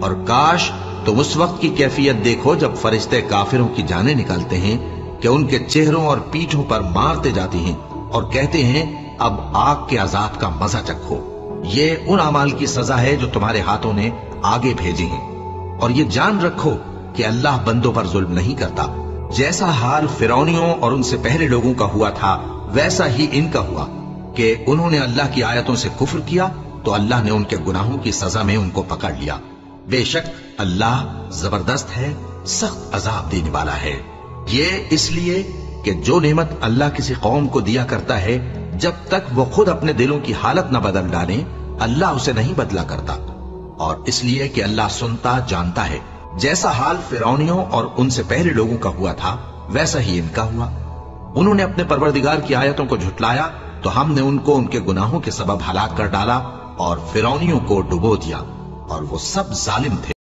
اور کاش तुम उस वक्त की कैफियत देखो जब फरिश्ते काफिरों की जानें निकालते हैं कि उनके चेहरों और पीठों पर मारते जाते हैं और कहते हैं अब आग के अजाब का मजा चखो। ये उन अमाल की सजा है जो तुम्हारे हाथों ने आगे भेजे हैं। और ये जान रखो कि अल्लाह बंदों पर जुल्म नहीं करता। जैसा हाल फिरौनियों और उनसे पहले लोगों का हुआ था वैसा ही इनका हुआ कि उन्होंने अल्लाह की आयतों से कुफ्र किया तो अल्लाह ने उनके गुनाहों की सजा में उनको पकड़ लिया। बेशक अल्लाह जबरदस्त है, सख्त अजाब देने वाला है। ये इसलिए कि जो नेमत अल्लाह किसी कौम को दिया करता है जब तक वो खुद अपने दिलों की हालत न बदल डाले अल्लाह उसे नहीं बदला करता। और इसलिए कि अल्लाह सुनता जानता है। जैसा हाल फिरौनियों और उनसे पहले लोगों का हुआ था वैसा ही इनका हुआ। उन्होंने अपने परवरदिगार की आयतों को झुटलाया तो हमने उनको उनके गुनाहों के सबब हलाक कर डाला और फिरौनियों को डुबो दिया और वो सब जालिम थे।